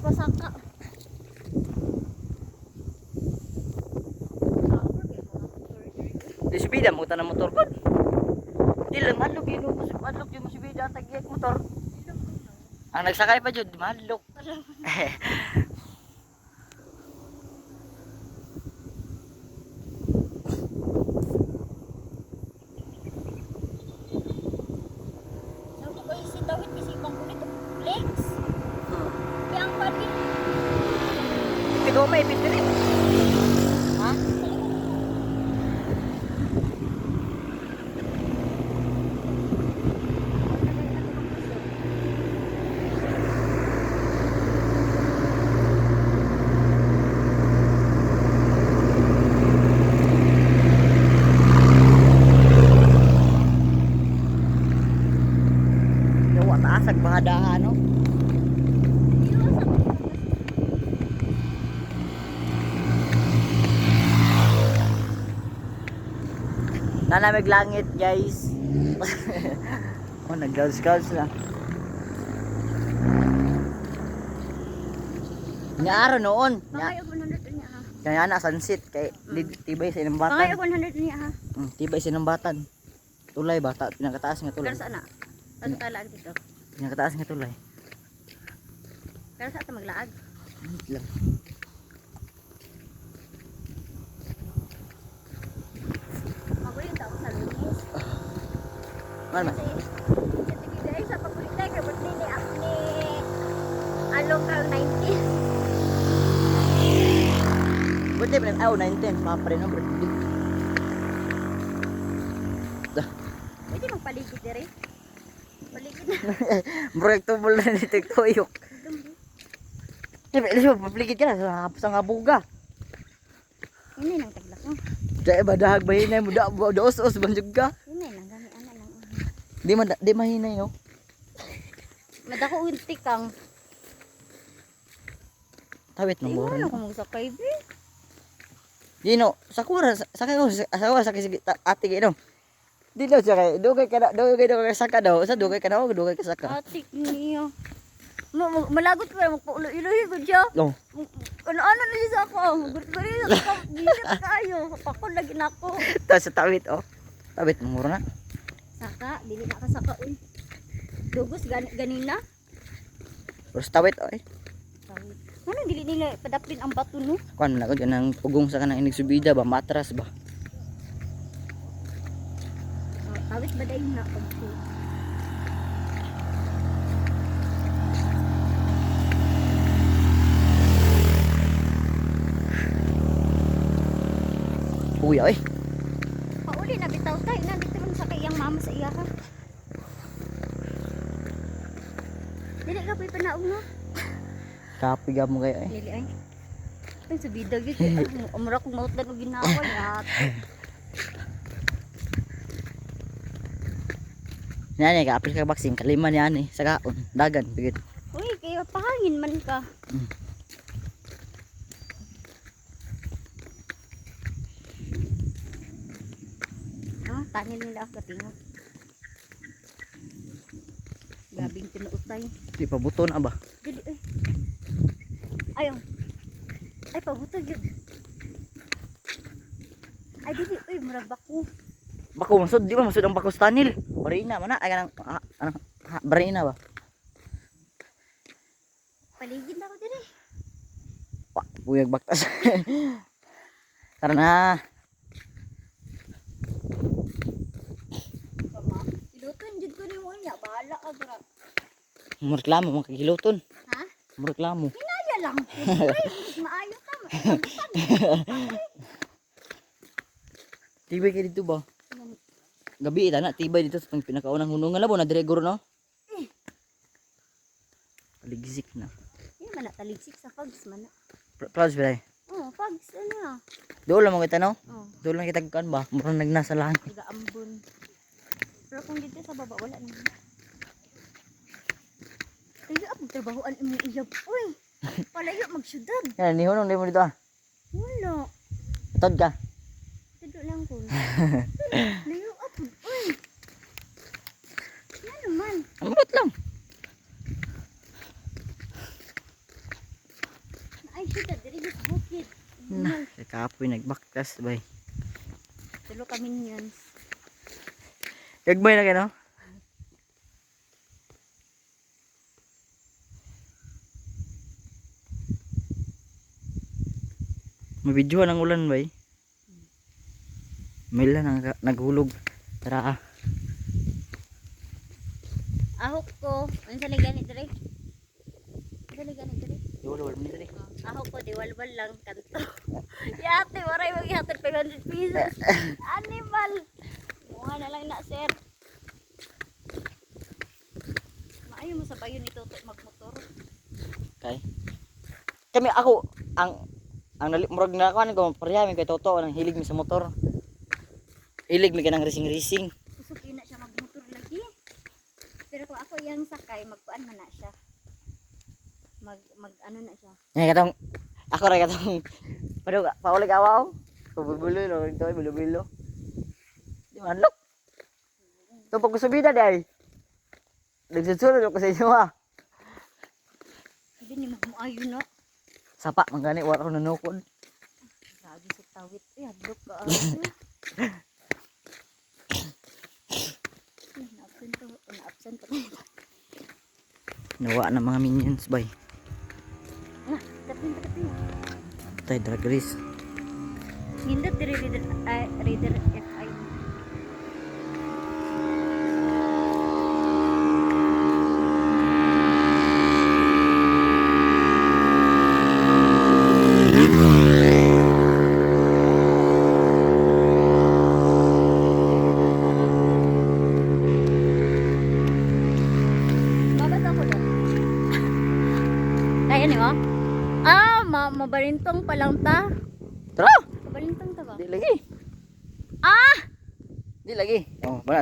Pasaka. Di subida mo tanang motor ko. Di lang madlok yun mo subida tagiyak motor. Ang nagsakay pa jud madlok. Sabi ko si Dawid kasi ibang kulit. Flex. Kaya ang pati. Ikaw may ipitiri. Ha? Yawa taasag bahadahan no. Nalamig langit guys. Oh, nag-gals-gals lang. Inaaro noon. Mga 100 niya ha. Kaya na sunset kay tibay sa inang Mga batan. 100 niya ha. Tibay sa inang batan. Tulay bata, pinakataas nga tulay. Pero saan na? Ano talaan dito? Pinakataas nga tulay. Pero saan ito maglaag? Lang. Magulit ako sa lunis. Man. Kasi sa tigigay sa paborita kay birthday ni Afni. Along kang 19. Birthday pa rin. 19. Pa rin ang birthday. Pwede magpaligid din rin. Paligid na. Murag tubol na ni Tiktoyok. Ilis mo, papligid ka na sa nga buga. Yun nang taglak mo. Dahil ba dahag mahinay mo, daos-os banjog ka. Yun nang gami ana lang. Di mahinay no. Madako unti kang. Tawit ng Ay, buron. ano kung magsakay be? Dino, sakura sakay ate gino. Di daw siya kay dugay ka saka daw. Sa dugay ka daw, dugay ka saka. Atik niyo. Malagot pa magpaulo-iloy ko siya. No. Ano na siya ako? Guri sa gisip kayo. Pakon lagi na ako. Ta sa tawit oh. Tawit ng buron na. Saka, dili na ka saka uy. Dugos ganina. Pero sa tawit oh. Ano dili nila padaplin ang bato no? Kuan na ko nang pugong sa kanang inig subida ba matras ba. Tawit ba dahil na pagko? Uy ay. Pauli na bitaw tayo na dito man sa kayang mama sa iya ka. Dili ka pa'y panaog no? Kapiga mo kayo eh. Dili ay. Ay sa bidag yun. Amura kong mautlan o ginaway at. Yan ka apil ka vaccine kalima niyan eh sa kaon dagan bigit. Uy, kaya pahangin man ka. Tanil nila ako tingog. Gabing pinuutay. Di pa buton aba. Dili eh. Ayaw. Ay pabuto yun. Ay dili uy murag bako. Bako masud di ba masud ang bako sa tanil. Barina man na ay kanang barina ba. Paligid na ako dili. Buyag baktas. Tara na. Iluton jud ko ni mo niya, bahala ka gra. Reklamo mga kagiluton. Ha? Reklamo. Hinaya lang. Uy, maayo ka. Tibay ka dito ba? Gabi ita na tibay dito sa pinakaunang hunungan labo na dire guro no. Paligsik na. Di man taligsik sa pags man. Plus bilay. Oh, pags ano. Doon lang mo kita no? Oh, Doon lang kita kan ba? Murang nagnasa lang. tiga-ambon. Pero kung dito sa baba wala na. Kaya ang trabahoan imong iyab. Uy, palayo magsyudad. Yan ni hunong di mo dito ah. Wala. Tod ka. Tudok lang ko. Layo up. Uy. Yan naman. Ambot lang. syudad, diri sa bukid. Na, kapoy nagbaktas bay. Tulo ka minions. Gagmay na kayo, no? Mabidyohan ang ulan bay. May lang naghulog. Tara ah. Ahok ko, unsa ni gani diri? Unsa ni gani diri? Wala mo diri. Ahok ko diwalwal lang kanto. Yate, waray maghihatod 500 pesos. Animal. Muha na lang na, sir. Maayo mo sa bayo ni Toto magmotor. Okay. Kami ako ang murag na ako ko parehami kay Toto nang hilig mi sa motor. Hilig mi kanang racing. Kusog yun na siya magmotor lagi. Pero kung ako yang sakay, magkuan man na siya. Mag ano na siya. Ngay katong ako ra katong paulig awaw. Bubulo no ito bulo. Di man lo. To pag subida day. Nagsusunod ako sa inyo ha. Hindi ni magmuayo na. Sapa man gani wala ko nanukod. Grabe sa tawit. Hadlok ka. Na-absent pa. Nawa na mga minions bay. Ah, tapin. Tay drag race. Nindot diri reader FI. Babad ako doon. Kaya ni mo? Ah, mabalintong pa lang ta. Tara. Mabalintong ta ba? Di lagi. Ah! Di lagi. Oh, wala